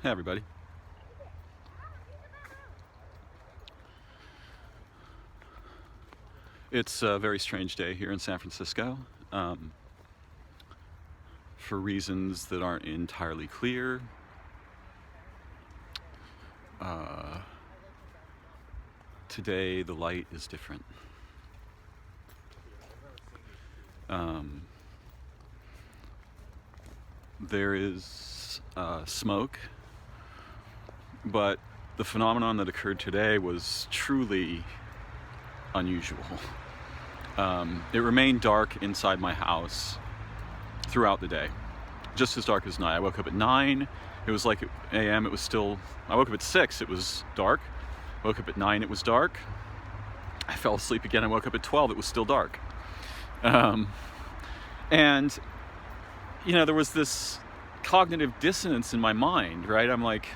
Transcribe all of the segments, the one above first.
Hey everybody. It's a very strange day here in San Francisco, for reasons that aren't entirely clear. Today the light is different. There is smoke, but the phenomenon that occurred today was truly unusual. It remained dark inside my house throughout the day, just as dark as night. I woke up at 9, it was like a.m., it was still, I woke up at 6, it was dark. Woke up at 9, it was dark. I fell asleep again, I woke up at 12, it was still dark. And, you know, there was this cognitive dissonance in my mind, right? I'm like,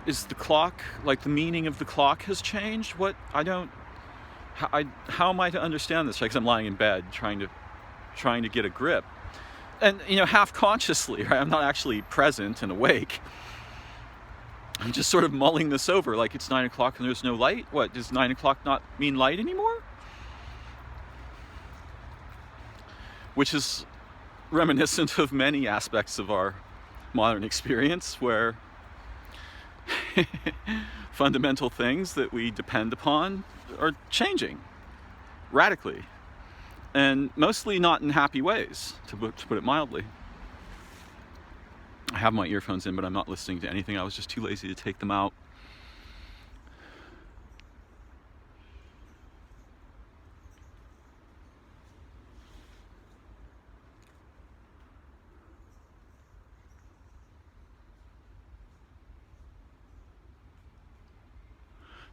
is the clock, like the meaning of the clock has changed? What, how am I to understand this? Because I'm lying in bed trying to get a grip. And, you know, half consciously, right? I'm not actually present and awake. I'm just sort of mulling this over, like it's 9 o'clock and there's no light. What, does 9 o'clock not mean light anymore? Which is reminiscent of many aspects of our modern experience, where fundamental things that we depend upon are changing radically, and mostly not in happy ways, to put it mildly. I have my earphones in, but I'm not listening to anything. I was just too lazy to take them out.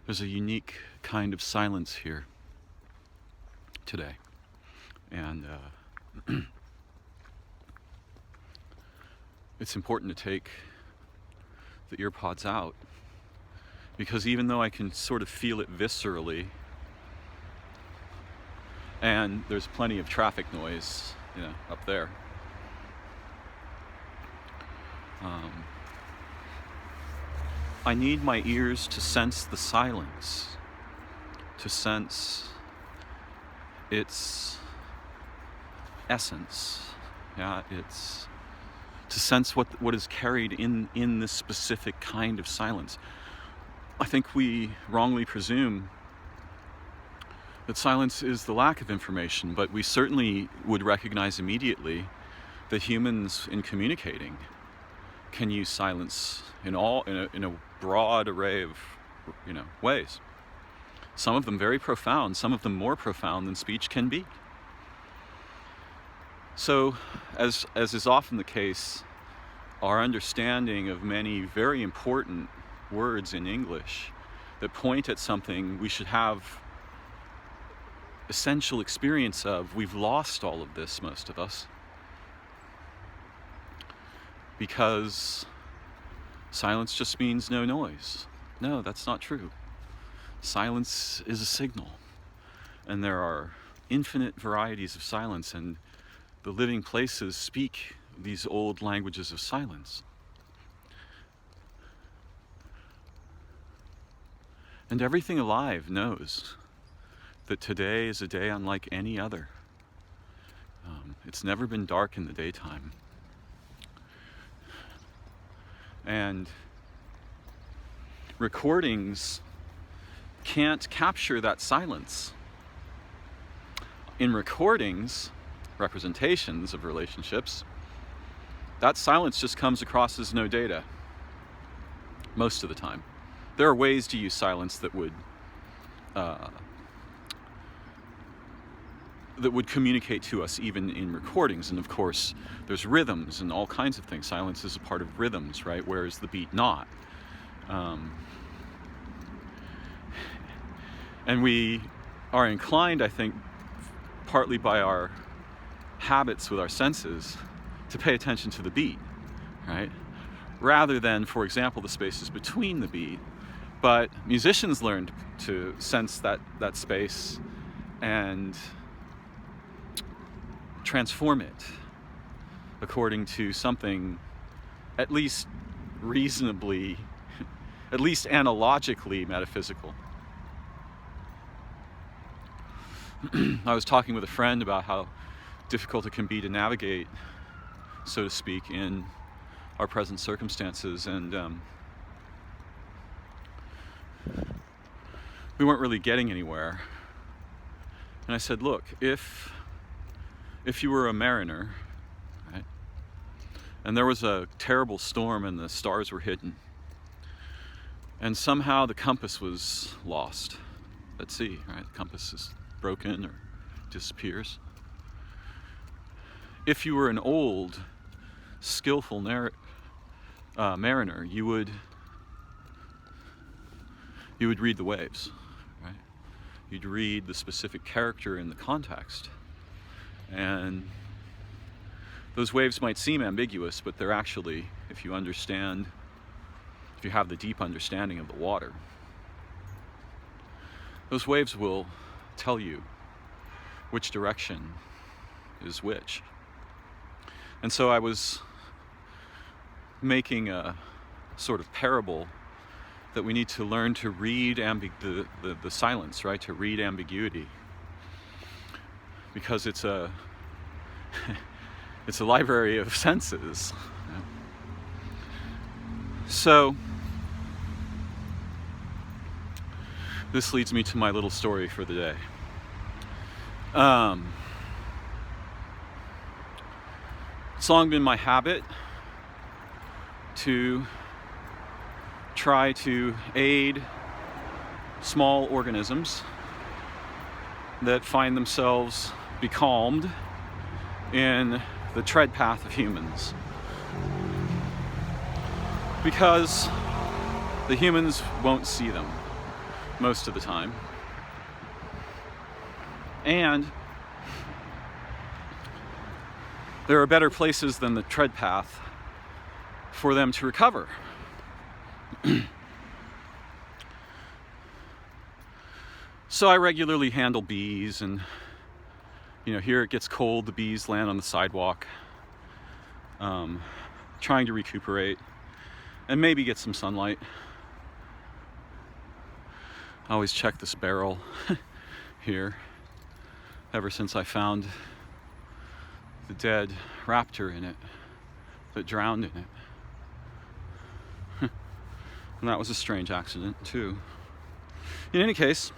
There's a unique kind of silence here today. And it's important to take the ear pods out, because even though I can sort of feel it viscerally, and there's plenty of traffic noise, you know, up there, I need my ears to sense the silence, to sense its essence. Yeah, it's to sense what is carried in this specific kind of silence. I think we wrongly presume that silence is the lack of information, but we certainly would recognize immediately that humans, in communicating, can use silence in a broad array of, you know, ways. Some of them very profound, some of them more profound than speech can be. So, as is often the case, our understanding of many very important words in English that point at something we should have essential experience of, we've lost all of this, most of us, because silence just means no noise. No, that's not true. Silence is a signal, and there are infinite varieties of silence, and the living places speak these old languages of silence. And everything alive knows that today is a day unlike any other. It's never been dark in the daytime. And recordings can't capture that silence. In recordings, representations of relationships, that silence just comes across as no data most of the time. There are ways to use silence that would communicate to us even in recordings. And of course, there's rhythms and all kinds of things. Silence is a part of rhythms, right? Where is the beat not? And we are inclined, I think, partly by our habits with our senses, to pay attention to the beat, right? Rather than, for example, the spaces between the beat. But musicians learned to sense that space and transform it according to something at least reasonably, at least analogically, metaphysical. I was talking with a friend about how difficult it can be to navigate, so to speak, in our present circumstances, and we weren't really getting anywhere. And I said, look, if you were a mariner, right, and there was a terrible storm and the stars were hidden, and somehow the compass was lost at sea, right? The compass is broken or disappears. If you were an old, skillful mariner, you would read the waves, right? You'd read the specific character in the context. And those waves might seem ambiguous, but they're actually, if you have the deep understanding of the water, those waves will tell you which direction is which. And so I was making a sort of parable that we need to learn to read the silence, right? To read ambiguity, because it's a library of senses. So this leads me to my little story for the day. It's long been my habit to try to aid small organisms that find themselves becalmed in the tread path of humans, because the humans won't see them most of the time, and there are better places than the tread path for them to recover. So I regularly handle bees, and here it gets cold, the bees land on the sidewalk, trying to recuperate and maybe get some sunlight. I always check this barrel here ever since I found the dead raptor in it that drowned in it. And that was a strange accident too. In any case,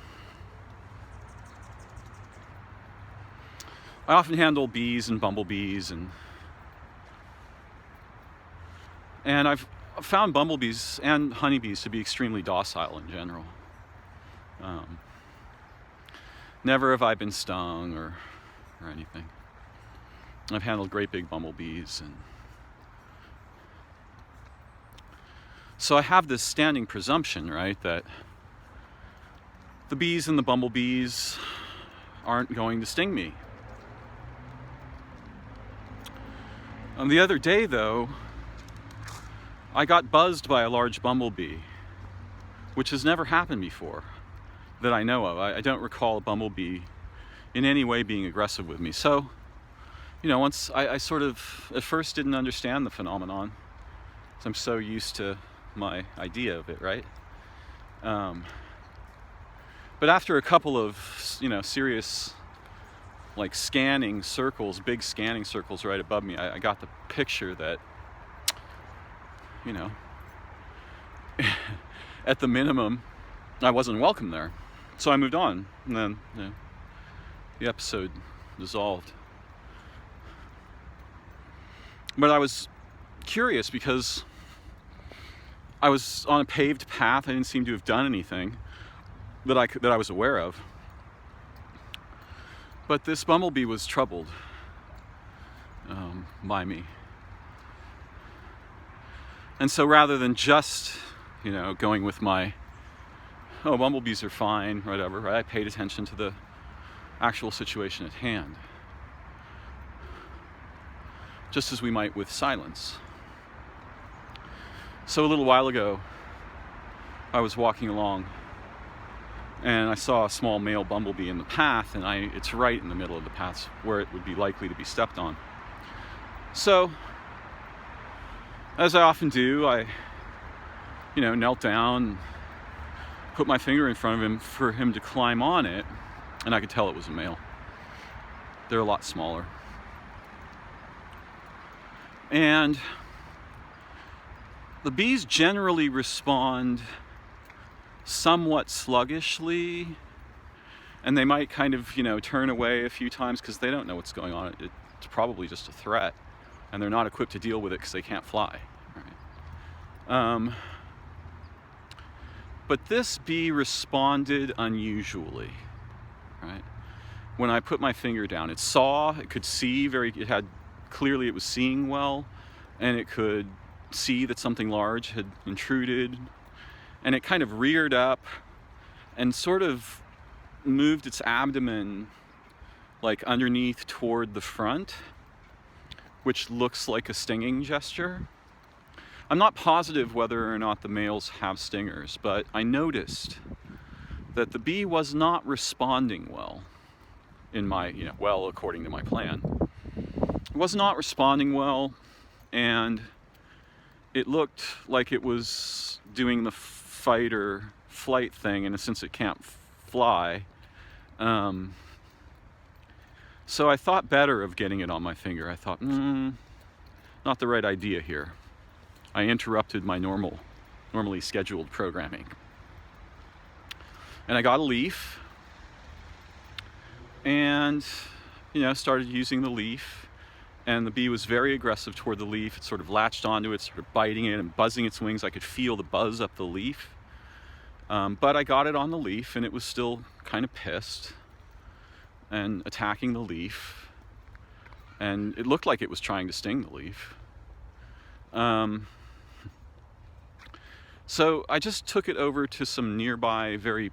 I often handle bees and bumblebees, and I've found bumblebees and honeybees to be extremely docile in general. Never have I been stung or anything. I've handled great big bumblebees, and so I have this standing presumption, right, that the bees and the bumblebees aren't going to sting me. The other day, though, I got buzzed by a large bumblebee, which has never happened before that I know of. I don't recall a bumblebee in any way being aggressive with me. So, once I sort of at first didn't understand the phenomenon, because I'm so used to my idea of it, right? But after a couple of, serious, like scanning circles, big scanning circles right above me, I got the picture that, at the minimum, I wasn't welcome there. So I moved on, and then the episode dissolved. But I was curious because I was on a paved path. I didn't seem to have done anything that I was aware of. But this bumblebee was troubled by me. And so rather than just, going with my, bumblebees are fine, whatever, right? I paid attention to the actual situation at hand. Just as we might with silence. So a little while ago, I was walking along and I saw a small male bumblebee in the path, and it's right in the middle of the path where it would be likely to be stepped on. So as I often do, I, knelt down, put my finger in front of him for him to climb on it, and I could tell it was a male. They're a lot smaller. And the bees generally respond somewhat sluggishly, and they might kind of, turn away a few times because they don't know what's going on. It's probably just a threat, and they're not equipped to deal with it because they can't fly. Right? But this bee responded unusually. Right? When I put my finger down, it could see clearly it was seeing well, and it could see that something large had intruded, and it kind of reared up and sort of moved its abdomen like underneath toward the front, which looks like a stinging gesture. I'm not positive whether or not the males have stingers, but I noticed that the bee was not responding well according to my plan. It was not responding well, and it looked like it was doing the fight or flight thing, and since it can't fly, so I thought better of getting it on my finger. I thought, not the right idea here. I interrupted my normally scheduled programming. And I got a leaf and, started using the leaf, and the bee was very aggressive toward the leaf. It sort of latched onto it, sort of biting it and buzzing its wings. I could feel the buzz up the leaf. But I got it on the leaf, and it was still kind of pissed and attacking the leaf. And it looked like it was trying to sting the leaf. So I just took it over to some nearby very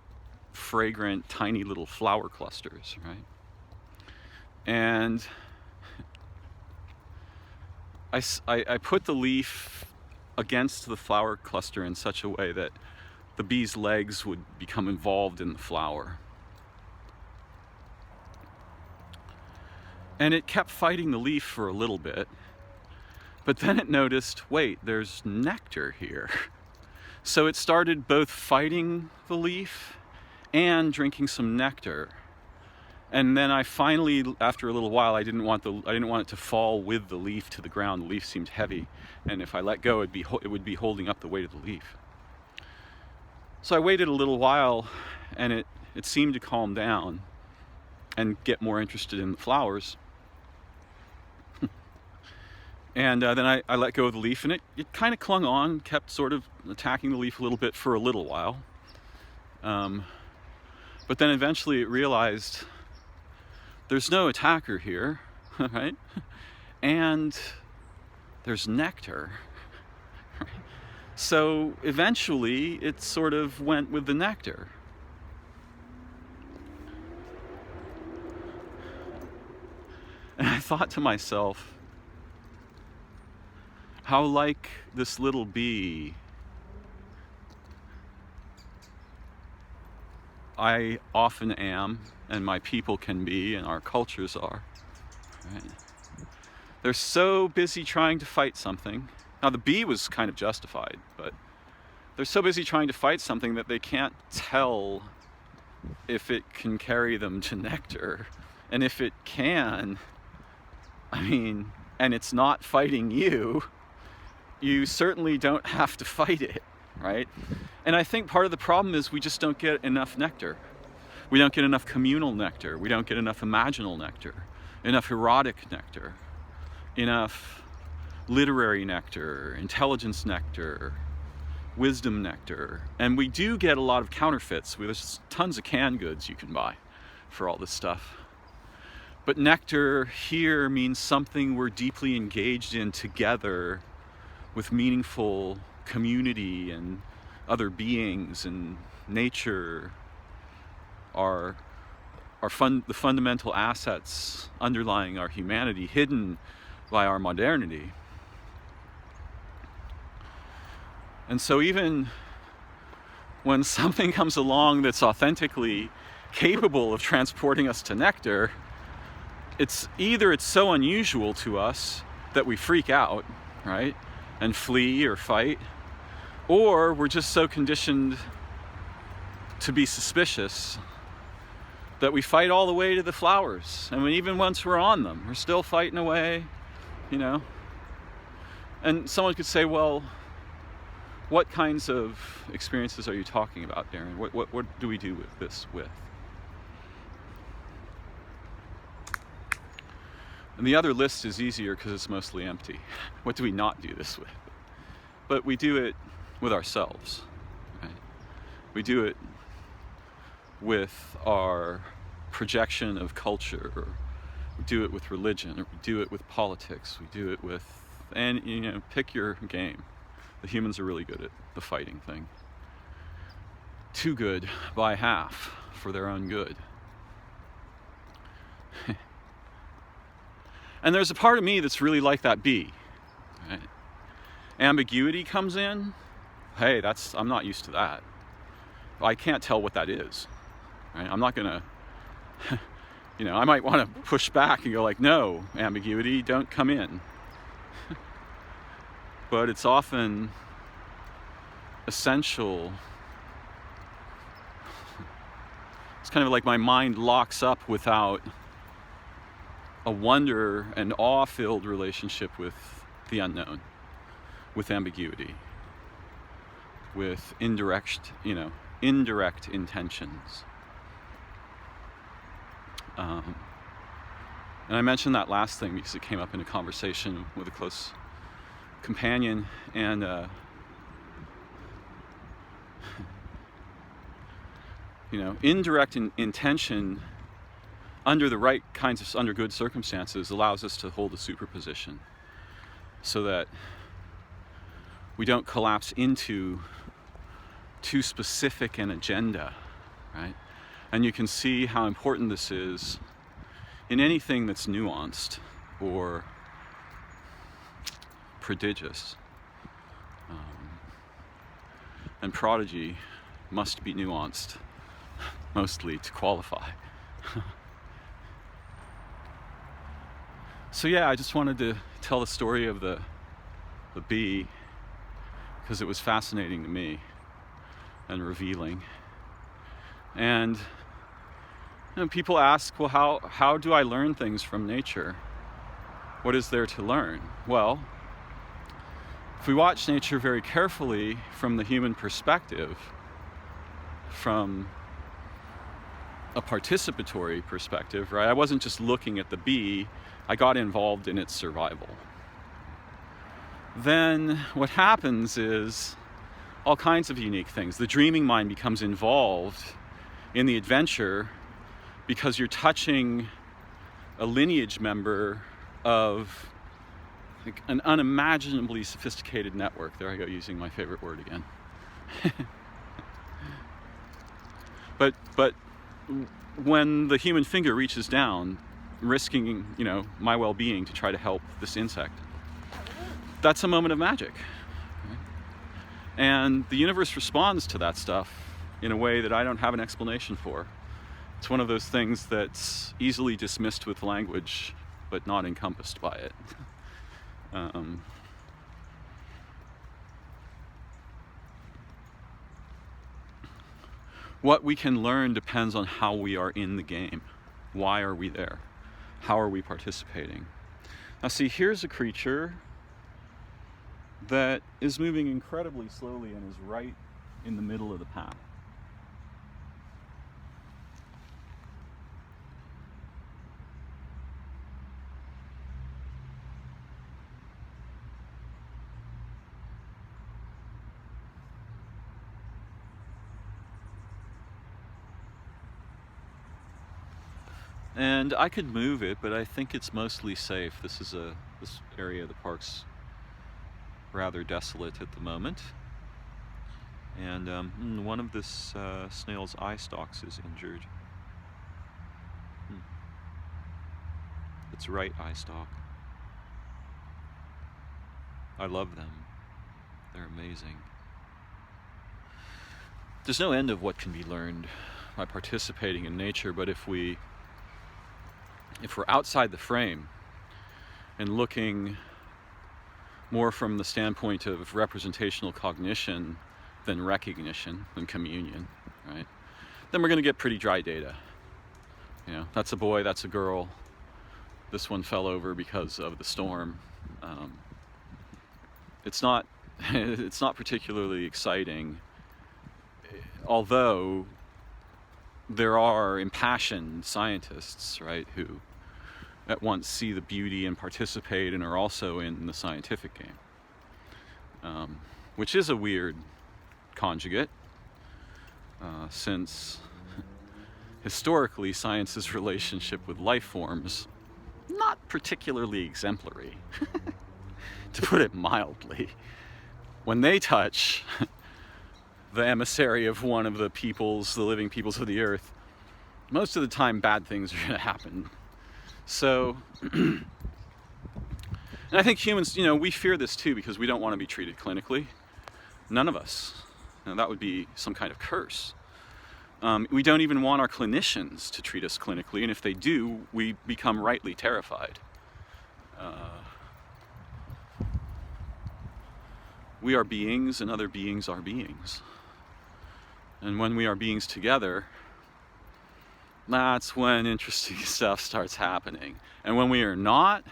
fragrant, tiny little flower clusters, right? And I put the leaf against the flower cluster in such a way that the bee's legs would become involved in the flower. And it kept fighting the leaf for a little bit, but then it noticed, wait, there's nectar here. So it started both fighting the leaf and drinking some nectar. And then I finally, after a little while, I didn't want it to fall with the leaf to the ground. The leaf seemed heavy, and if I let go, it would be holding up the weight of the leaf. So I waited a little while, and it seemed to calm down and get more interested in the flowers. And then I let go of the leaf, and it kind of clung on, kept sort of attacking the leaf a little bit for a little while. But then eventually it realized there's no attacker here, right? And there's nectar. So eventually it sort of went with the nectar. And I thought to myself, how like this little bee I often am, and my people can be, and our cultures are. Right? They're so busy trying to fight something. Now the bee was kind of justified, but they're so busy trying to fight something that they can't tell if it can carry them to nectar. And if it can, and it's not fighting you, you certainly don't have to fight it, right? And I think part of the problem is we just don't get enough nectar. We don't get enough communal nectar. We don't get enough imaginal nectar, enough erotic nectar, enough literary nectar, intelligence nectar, wisdom nectar. And we do get a lot of counterfeits. There's tons of canned goods you can buy for all this stuff. But nectar here means something we're deeply engaged in together with meaningful community and other beings and nature are the fundamental assets underlying our humanity, hidden by our modernity. And so even when something comes along that's authentically capable of transporting us to nectar, it's so unusual to us that we freak out, right? and flee or fight, or we're just so conditioned to be suspicious that we fight all the way to the flowers. And even once we're on them, we're still fighting away, you know. And someone could say, well, what kinds of experiences are you talking about, Darren? What do we do with this with? And the other list is easier because it's mostly empty. What do we not do this with? But we do it with ourselves, right? We do it with our projection of culture, or we do it with religion, or we do it with politics, we do it with, and you know, pick your game. The humans are really good at the fighting thing. Too good by half for their own good. And there's a part of me that's really like that bee, right? Ambiguity comes in. Hey, I'm not used to that. I can't tell what that is, right? I'm not gonna, you know, I might want to push back and go like, no, ambiguity, don't come in. But it's often essential. It's kind of like my mind locks up without a wonder and awe-filled relationship with the unknown, with ambiguity, with indirect intentions. And I mentioned that last thing because it came up in a conversation with a close companion, and you know, indirect intention under the right kinds of, under good circumstances, allows us to hold a superposition so that we don't collapse into too specific an agenda, right? And you can see how important this is in anything that's nuanced or prodigious. And prodigy must be nuanced, mostly, to qualify. So yeah, I just wanted to tell the story of the bee because it was fascinating to me and revealing. And you know, people ask, well, how do I learn things from nature? What is there to learn? Well, if we watch nature very carefully from the human perspective, from a participatory perspective, right? I wasn't just looking at the bee, I got involved in its survival. Then what happens is all kinds of unique things. The dreaming mind becomes involved in the adventure because you're touching a lineage member of like an unimaginably sophisticated network. There I go, using my favorite word again. But when the human finger reaches down, risking, you know, my well-being to try to help this insect, that's a moment of magic. Right? And the universe responds to that stuff in a way that I don't have an explanation for. It's one of those things that's easily dismissed with language, but not encompassed by it. What we can learn depends on how we are in the game. Why are we there? How are we participating? Now see, here's a creature that is moving incredibly slowly and is right in the middle of the path. And I could move it, but I think it's mostly safe. This area of the park's rather desolate at the moment. And one of this snail's eye stalks is injured. Its right eye stalk. I love them. They're amazing. There's no end of what can be learned by participating in nature, but if we're outside the frame and looking more from the standpoint of representational cognition than recognition, than communion, right? Then we're going to get pretty dry data. You know, that's a boy, that's a girl. This one fell over because of the storm. It's not particularly exciting, although there are impassioned scientists, right, who at once see the beauty and participate and are also in the scientific game, which is a weird conjugate, since historically science's relationship with life forms not particularly exemplary, to put it mildly. When they touch the emissary of one of the peoples, the living peoples of the earth, most of the time bad things are going to happen. So, and I think humans, you know, we fear this too because we don't want to be treated clinically. None of us. You know, that would be some kind of curse. We don't even want our clinicians to treat us clinically, and if they do, we become rightly terrified. We are beings, and other beings are beings. And when we are beings together, that's when interesting stuff starts happening. And when we are not,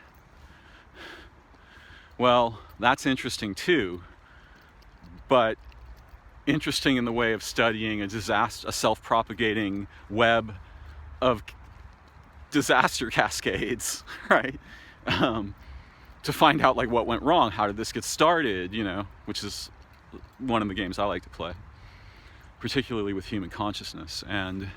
well, that's interesting too, but interesting in the way of studying a self-propagating web of disaster cascades, right? To find out like what went wrong, how did this get started, you know, which is one of the games I like to play, particularly with human consciousness and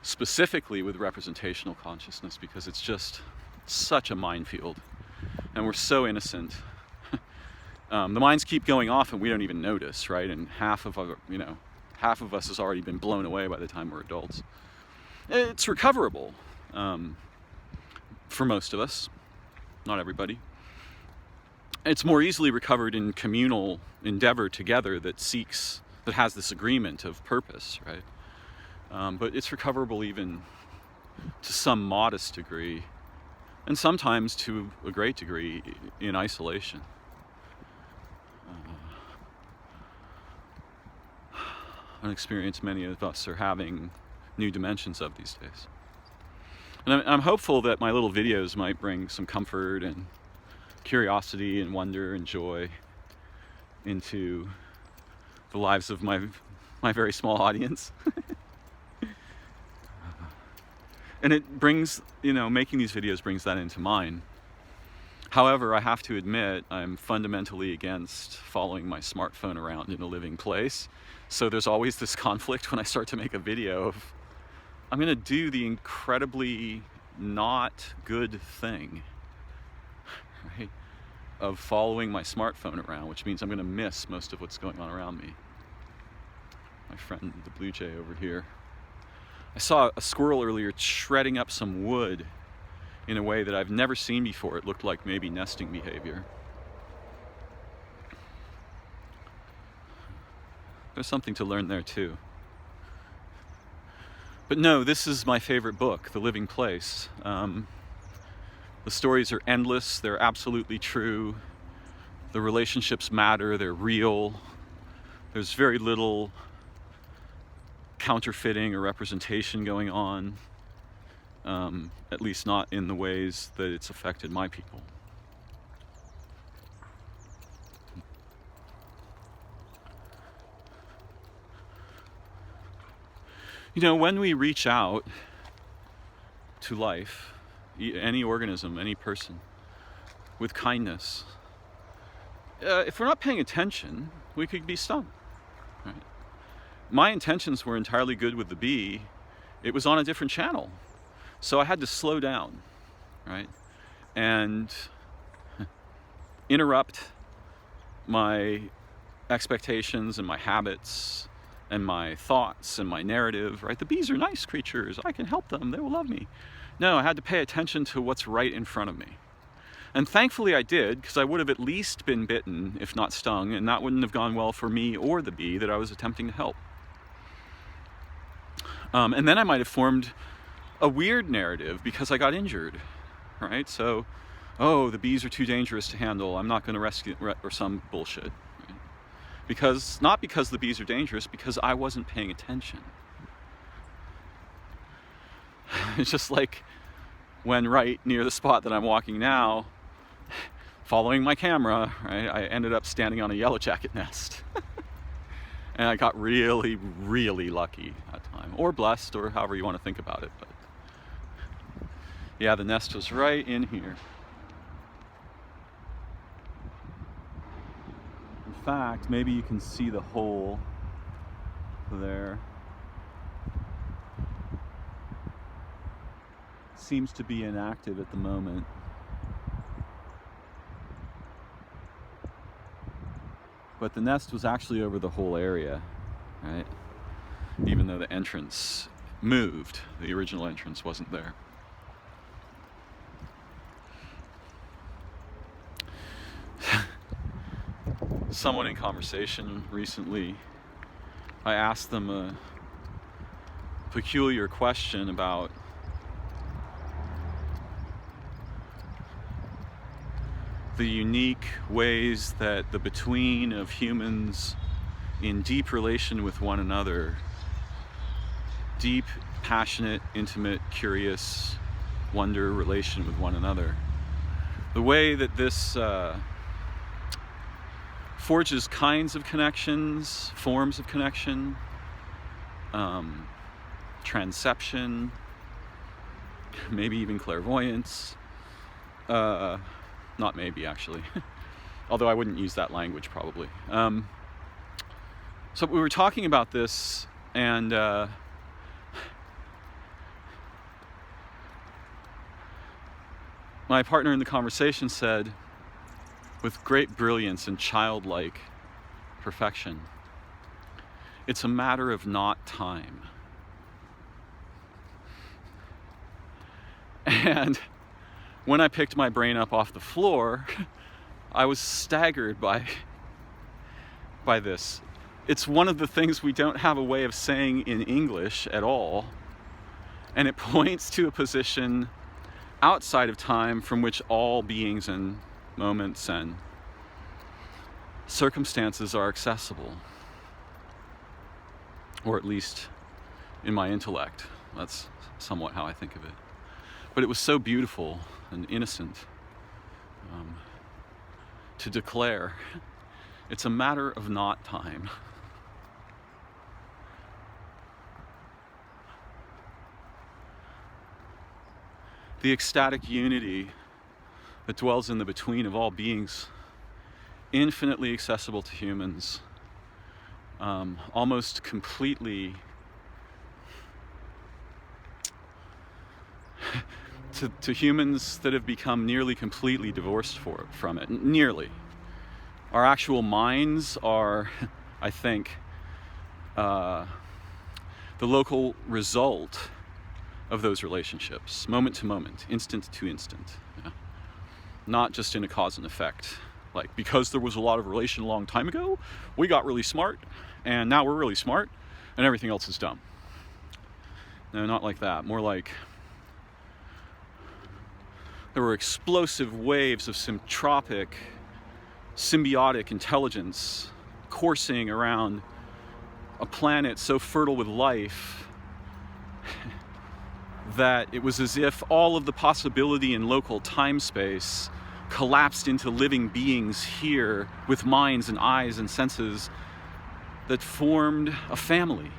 specifically with representational consciousness, because it's just such a minefield and we're so innocent. The mines keep going off and we don't even notice, right? And half of us has already been blown away by the time we're adults. It's recoverable for most of us, not everybody. It's more easily recovered in communal endeavor together that has this agreement of purpose, right? But it's recoverable even to some modest degree, and sometimes to a great degree in isolation. An experience many of us are having new dimensions of these days. And I'm hopeful that my little videos might bring some comfort and curiosity and wonder and joy into the lives of my very small audience. And it brings, you know, making these videos brings that into mine. However, I have to admit, I'm fundamentally against following my smartphone around in a living place. So there's always this conflict when I start to make a video of, I'm going to do the incredibly not good thing, right, of following my smartphone around, which means I'm going to miss most of what's going on around me. My friend, the blue jay over here. I saw a squirrel earlier shredding up some wood in a way that I've never seen before. It looked like maybe nesting behavior. There's something to learn there too. But no, this is my favorite book, The Living Place. The stories are endless, they're absolutely true. The relationships matter, they're real. There's very little counterfeiting or representation going on. At least not in the ways that it's affected my people. You know, when we reach out to life, any organism, any person, with kindness, if we're not paying attention, we could be stung. Right? My intentions were entirely good with the bee. It was on a different channel. So I had to slow down, right? And interrupt my expectations and my habits and my thoughts and my narrative, right? The bees are nice creatures. I can help them. They will love me. No, I had to pay attention to what's right in front of me. And thankfully I did, because I would have at least been bitten, if not stung, and that wouldn't have gone well for me or the bee that I was attempting to help. And then I might have formed a weird narrative because I got injured, right? So oh, the bees are too dangerous to handle, I'm not going to rescue, or some bullshit. Right? Because, not because the bees are dangerous, because I wasn't paying attention. It's just like when right near the spot that I'm walking now, following my camera, right, I ended up standing on a yellow jacket nest. And I got really, really lucky that time. Or blessed, or however you want to think about it. But yeah, the nest was right in here. In fact, maybe you can see the hole there. Seems to be inactive at the moment. But the nest was actually over the whole area, right? Even though the entrance moved, the original entrance wasn't there. Someone in conversation recently, I asked them a peculiar question about the unique ways that the between of humans in deep relation with one another, deep, passionate, intimate, curious, wonder relation with one another, the way that this forges kinds of connections, forms of connection, transception, maybe even clairvoyance, not maybe, actually. Although I wouldn't use that language, probably. So we were talking about this, and my partner in the conversation said, with great brilliance and childlike perfection, it's a matter of not time. And when I picked my brain up off the floor, I was staggered by this. It's one of the things we don't have a way of saying in English at all, and it points to a position outside of time from which all beings and moments and circumstances are accessible, or at least in my intellect. That's somewhat how I think of it. But it was so beautiful and innocent to declare it's a matter of not time. The ecstatic unity that dwells in the between of all beings, infinitely accessible to humans, almost completely to humans that have become nearly completely divorced from it. Nearly. Our actual minds are, I think, the local result of those relationships, moment to moment, instant to instant. Yeah. Not just in a cause and effect. Like, because there was a lot of relation a long time ago, we got really smart, and now we're really smart, and everything else is dumb. No, not like that. More like there were explosive waves of symbiotic intelligence coursing around a planet so fertile with life that it was as if all of the possibility in local time-space collapsed into living beings here with minds and eyes and senses that formed a family.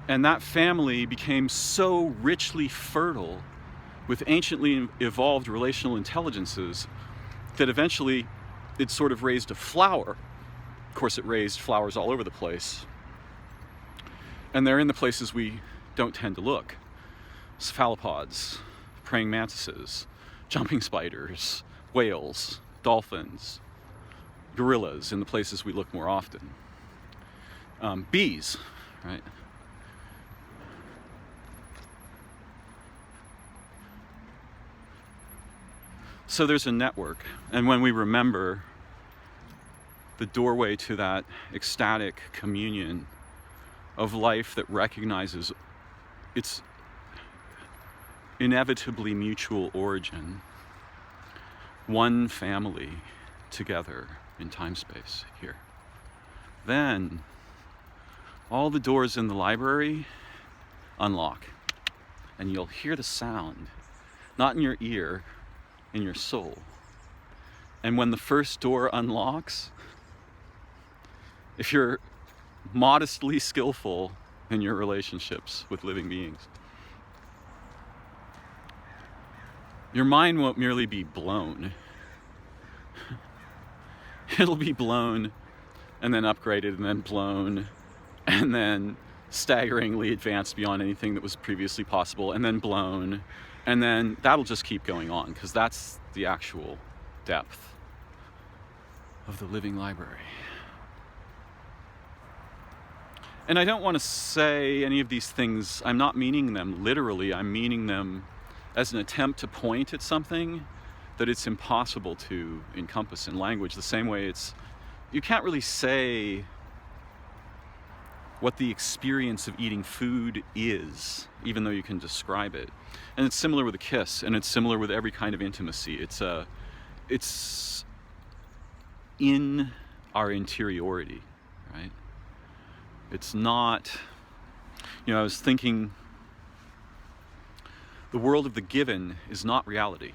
And that family became so richly fertile with anciently evolved relational intelligences that eventually it sort of raised a flower. Of course, it raised flowers all over the place. And they're in the places we don't tend to look. Cephalopods, praying mantises, jumping spiders, whales, dolphins, gorillas in the places we look more often. Bees, right? So there's a network, and when we remember the doorway to that ecstatic communion of life that recognizes its inevitably mutual origin, one family together in time-space here. Then all the doors in the library unlock, and you'll hear the sound, not in your ear, in your soul. And when the first door unlocks, if you're modestly skillful in your relationships with living beings, your mind won't merely be blown. It'll be blown and then upgraded and then blown and then staggeringly advanced beyond anything that was previously possible and then blown. And then that'll just keep going on, because that's the actual depth of the living library. And I don't want to say any of these things, I'm not meaning them literally, I'm meaning them as an attempt to point at something that it's impossible to encompass in language, the same way you can't really say what the experience of eating food is, even though you can describe it. And it's similar with a kiss, and it's similar with every kind of intimacy. It's in our interiority, right? It's not, I was thinking, the world of the given is not reality.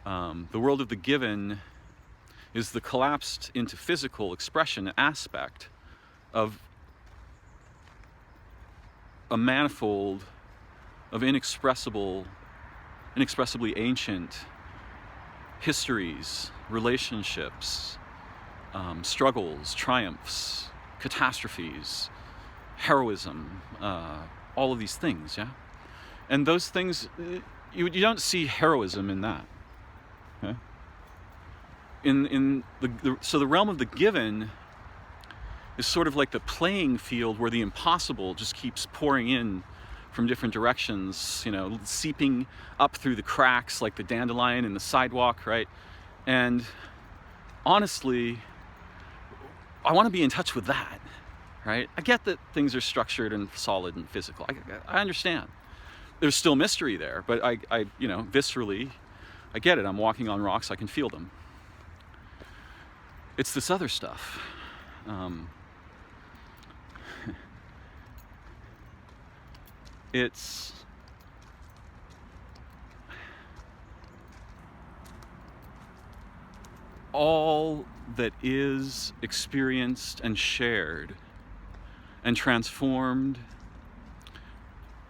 The world of the given is the collapsed into physical expression aspect of a manifold of inexpressibly ancient histories, relationships, struggles, triumphs, catastrophes, heroism, all of these things, yeah? And those things, you don't see heroism in that. Okay? So the realm of the given is sort of like the playing field where the impossible just keeps pouring in from different directions, seeping up through the cracks like the dandelion in the sidewalk, right? And honestly, I want to be in touch with that, right? I get that things are structured and solid and physical. I understand. There's still mystery there, but I viscerally, I get it. I'm walking on rocks. I can feel them. It's this other stuff. It's all that is experienced and shared and transformed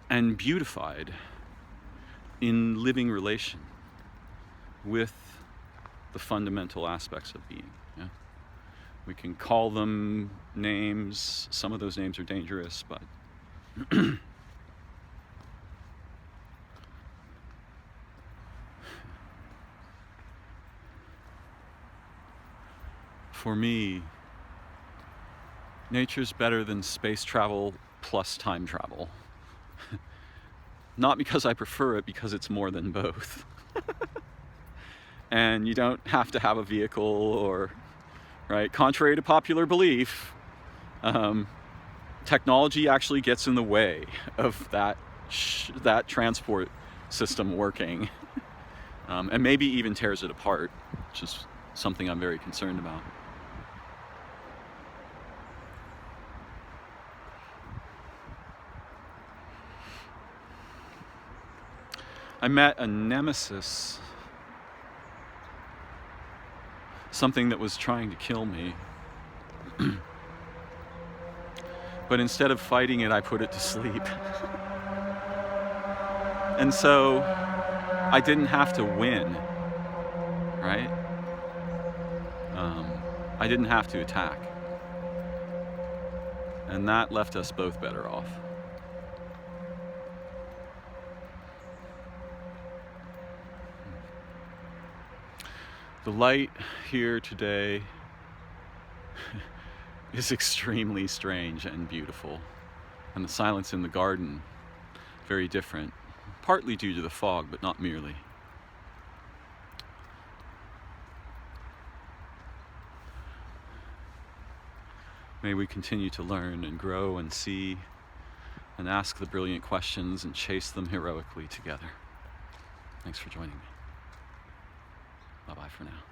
and beautified in living relation with the fundamental aspects of being. Yeah? We can call them names. Some of those names are dangerous, but for me, nature's better than space travel plus time travel. Not because I prefer it, because it's more than both. And you don't have to have a vehicle or, right? Contrary to popular belief, technology actually gets in the way of that transport system working. And maybe even tears it apart, which is something I'm very concerned about. I met a nemesis, something that was trying to kill me. But instead of fighting it, I put it to sleep. And so I didn't have to win, right? I didn't have to attack. And that left us both better off. The light here today is extremely strange and beautiful, and the silence in the garden very different, partly due to the fog, but not merely. May we continue to learn and grow and see and ask the brilliant questions and chase them heroically together. Thanks for joining me. Bye-bye for now.